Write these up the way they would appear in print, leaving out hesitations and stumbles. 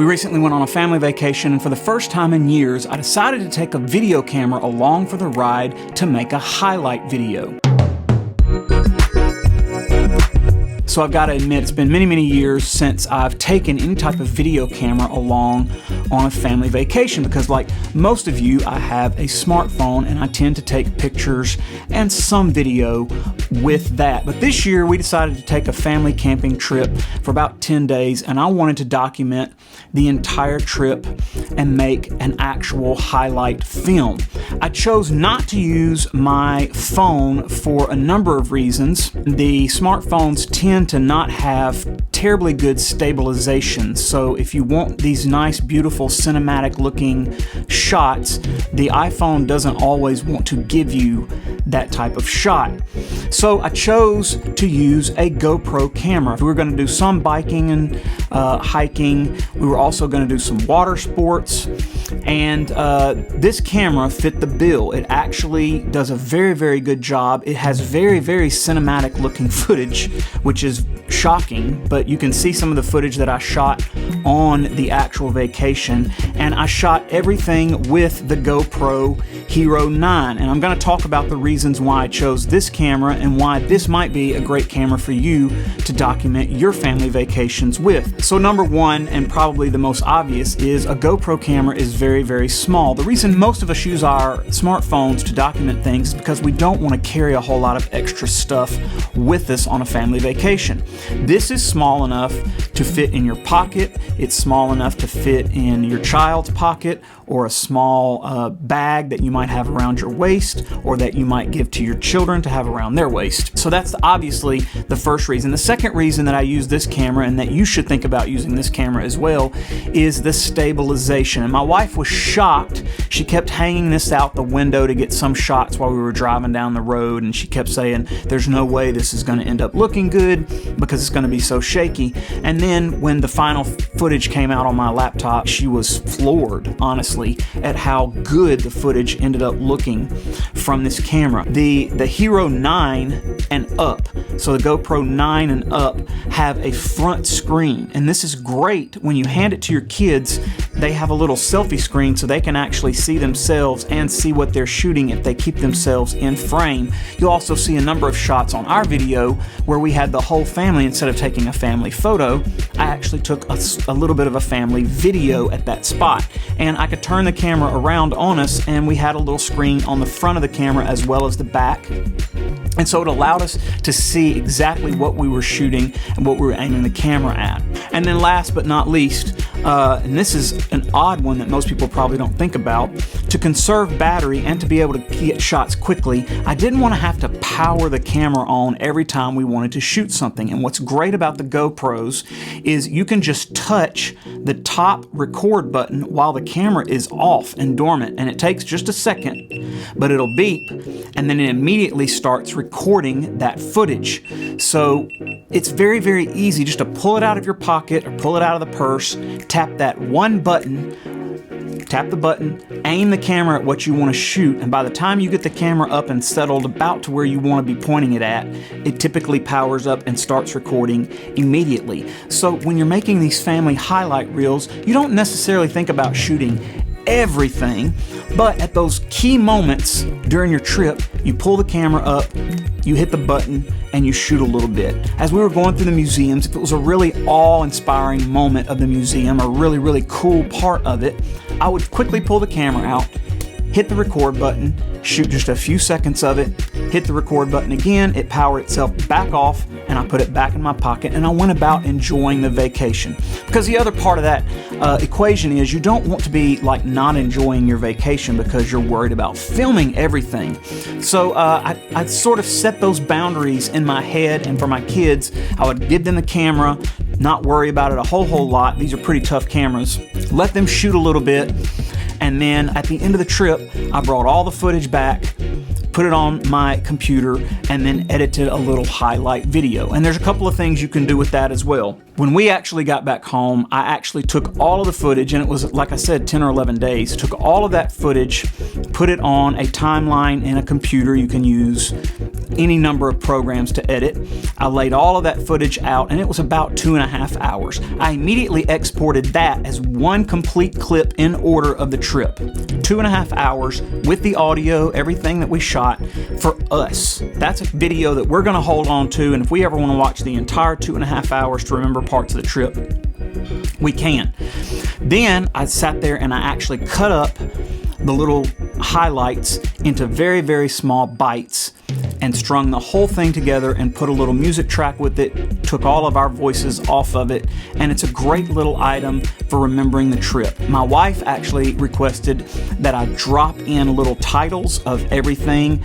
We recently went on a family vacation, and for the first time in years, I decided to take a video camera along for the ride to make a highlight video. So I've got to admit, it's been many, many years since I've taken any type of video camera along on a family vacation because, like most of you, I have a smartphone and I tend to take pictures and some video with that. But this year we decided to take a family camping trip for about 10 days, and I wanted to document the entire trip and make an actual highlight film. I chose not to use my phone for a number of reasons. The smartphones tend to not have terribly good stabilization, so if you want these nice, beautiful, cinematic looking shots, the iPhone doesn't always want to give you that type of shot. So I chose to use a GoPro camera. We were going to do some biking and hiking. We were also going to do some water sports, and this camera fit the bill. It actually does a very, very good job. It has very, very cinematic looking footage, which is shocking, but you can see some of the footage that I shot on the actual vacation, and I shot everything with the GoPro Hero 9, and I'm going to talk about the reasons why I chose this camera and why this might be a great camera for you to document your family vacations with. So number one, and probably the most obvious, is a GoPro camera is very, very small. The reason most of us use our smartphones to document things is because we don't want to carry a whole lot of extra stuff with us on a family vacation. This is small enough to fit in your pocket. It's small enough to fit in your child's pocket, or a small bag that you might have around your waist, or that you might give to your children to have around their waist. So that's obviously the first reason. The second reason that I use this camera, and that you should think about using this camera as well, is the stabilization. And my wife was shocked. She kept hanging this out the window to get some shots while we were driving down the road, and she kept saying, there's no way this is going to end up looking good because it's going to be so shaky. And then when the final footage came out on my laptop, she was floored, honestly, at how good the footage ended up looking from this camera. The Hero 9 and up, so the GoPro 9 and up, have a front screen, and this is great when you hand it to your kids. They have a little selfie screen so they can actually see themselves and see what they're shooting if they keep themselves in frame. You'll also see a number of shots on our video where we had the whole family. Instead of taking a family photo, I actually took a little bit of a family video at that spot, and I could turn the camera around on us, and we had a little screen on the front of the camera as well as the back. And so it allowed us to see exactly what we were shooting and what we were aiming the camera at. And then last but not least, and this is an odd one that most people probably don't think about, to conserve battery and to be able to get shots quickly, I didn't want to have to power the camera on every time we wanted to shoot something. And what's great about the GoPros is you can just touch the top record button while the camera is off and dormant, and it takes just a second, but it'll beep, and then it immediately starts recording that footage. So it's very, very easy just to pull it out of your pocket or pull it out of the purse, tap that one button, tap the button, aim the camera at what you want to shoot, and by the time you get the camera up and settled about to where you want to be pointing it at, it typically powers up and starts recording immediately. So when you're making these family highlight reels, you don't necessarily think about shooting everything, but at those key moments during your trip, you pull the camera up, you hit the button, and you shoot a little bit. As we were going through the museums, if it was a really awe-inspiring moment of the museum, a really, really cool part of it, I would quickly pull the camera out, hit the record button, shoot just a few seconds of it, hit the record button again, it powered itself back off, and I put it back in my pocket, and I went about enjoying the vacation. Because the other part of that equation is you don't want to be like not enjoying your vacation because you're worried about filming everything. So I sort of set those boundaries in my head, and for my kids, I would give them the camera, not worry about it a whole lot. These are pretty tough cameras. Let them shoot a little bit, and then at the end of the trip, I brought all the footage back, put it on my computer, and then edited a little highlight video. And there's a couple of things you can do with that as well. When we actually got back home, I actually took all of the footage, and it was, like I said, 10 or 11 days. Took all of that footage, put it on a timeline in a computer. You can use any number of programs to edit. I laid all of that footage out, and it was about 2.5 hours. I immediately exported that as one complete clip in order of the trip. 2.5 hours with the audio, everything that we shot for us. That's a video that we're going to hold on to, and if we ever want to watch the entire 2.5 hours to remember parts of the trip, we can. Then I sat there and I actually cut up the little highlights into very, very small bites and strung the whole thing together and put a little music track with it, took all of our voices off of it, and it's a great little item for remembering the trip. My wife actually requested that I drop in little titles of everything,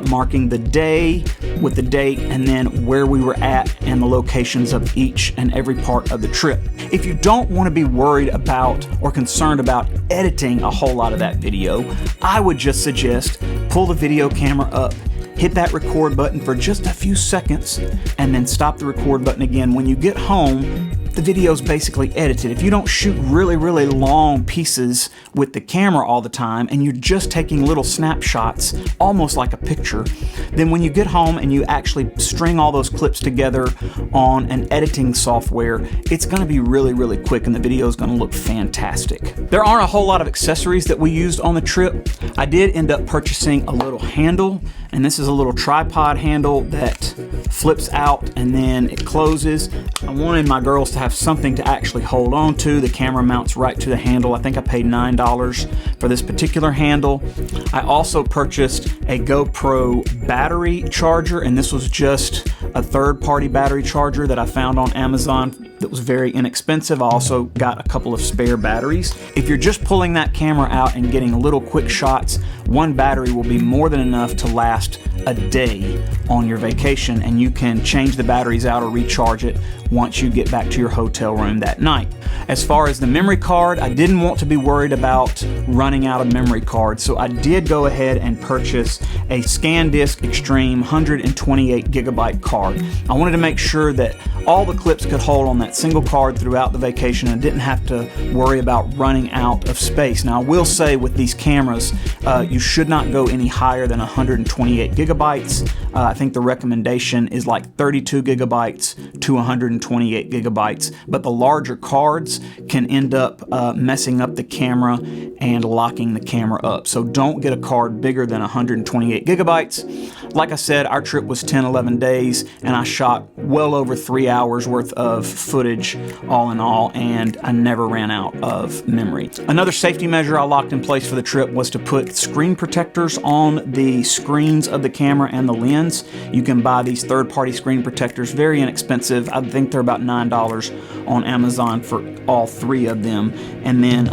marking the day with the date and then where we were at and the locations of each and every part of the trip. If you don't want to be worried about or concerned about editing a whole lot of that video, I would just suggest pull the video camera up, hit that record button for just a few seconds, and then stop the record button again. When you get home, the video's basically edited. If you don't shoot really, really long pieces with the camera all the time and you're just taking little snapshots, almost like a picture, then when you get home and you actually string all those clips together on an editing software, it's gonna be really, really quick and the video is gonna look fantastic. There aren't a whole lot of accessories that we used on the trip. I did end up purchasing a little handle, and this is a little tripod handle that flips out and then it closes. I wanted my girls to have something to actually hold on to. The camera mounts right to the handle. I think I paid $9 for this particular handle. I also purchased a GoPro battery charger, and this was just a third-party battery charger that I found on Amazon that was very inexpensive. I also got a couple of spare batteries. If you're just pulling that camera out and getting little quick shots, one battery will be more than enough to last a day on your vacation, and you can change the batteries out or recharge it once you get back to your hotel room that night. As far as the memory card, I didn't want to be worried about running out of memory cards, so I did go ahead and purchase a SanDisk Extreme 128 gigabyte card. I wanted to make sure that all the clips could hold on that single card throughout the vacation and didn't have to worry about running out of space. Now, I will say with these cameras, you should not go any higher than 128 gigabytes. I think the recommendation is like 32 gigabytes to 128 gigabytes, but the larger cards can end up messing up the camera and locking the camera up. So don't get a card bigger than 128 gigabytes. Like I said, our trip was 10-11 days, and I shot well over 3 hours worth of footage all in all, and I never ran out of memory. Another safety measure I locked in place for the trip was to put screen protectors on the screens of the camera and the lens. You can buy these third-party screen protectors, very inexpensive. I think they're about $9 on Amazon for all three of them. And then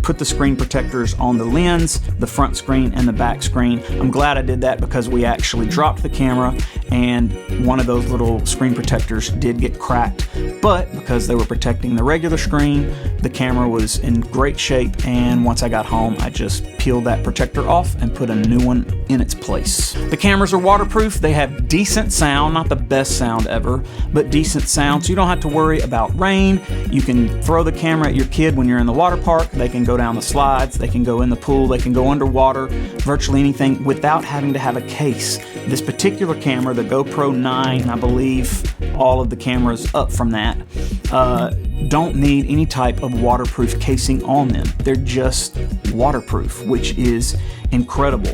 put the screen protectors on the lens, the front screen, and the back screen. I'm glad I did that because we actually dropped the camera and one of those little screen protectors did get cracked, but because they were protecting the regular screen, the camera was in great shape, and once I got home, I just peeled that protector off and put a new one in its place. The cameras are waterproof. They have decent sound, not the best sound ever, but decent sound, so you don't have to worry about rain. You can throw the camera at your kid when you're in the water park. They can go down the slides, they can go in the pool, they can go underwater, virtually anything without having to have a case. This particular camera, the GoPro 9, I believe all of the cameras up from that, don't need any type of waterproof casing on them. They're just waterproof, which is incredible.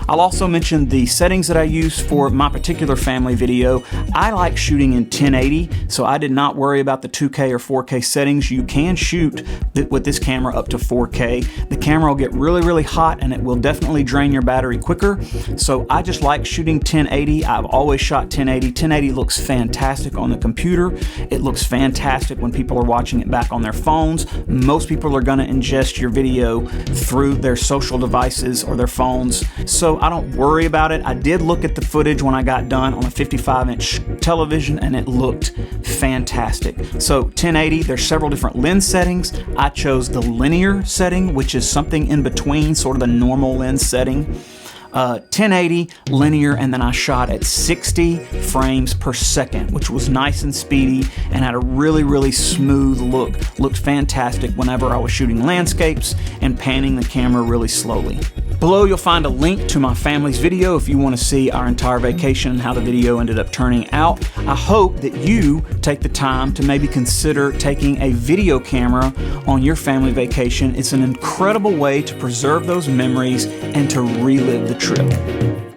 I'll also mention the settings that I use for my particular family video. I like shooting in 1080, so I did not worry about the 2K or 4K settings. You can shoot with this camera up to 4K. The camera will get really, really hot and it will definitely drain your battery quicker. So I just like shooting 1080. I've always shot 1080. 1080 looks fantastic on the computer. It looks fantastic when people are watching it back on their phones. Most people are going to ingest your video through their social devices or their phones, so I don't worry about it. I did look at the footage when I got done on a 55-inch television and it looked fantastic. So 1080, there's several different lens settings. I chose the linear setting, which is something in between sort of the normal lens setting. 1080 linear, and then I shot at 60 frames per second, which was nice and speedy and had a really smooth look. Looked fantastic whenever I was shooting landscapes and panning the camera really slowly. Below you'll find a link to my family's video if you want to see our entire vacation and how the video ended up turning out. I hope that you take the time to maybe consider taking a video camera on your family vacation. It's an incredible way to preserve those memories and to relive the trip.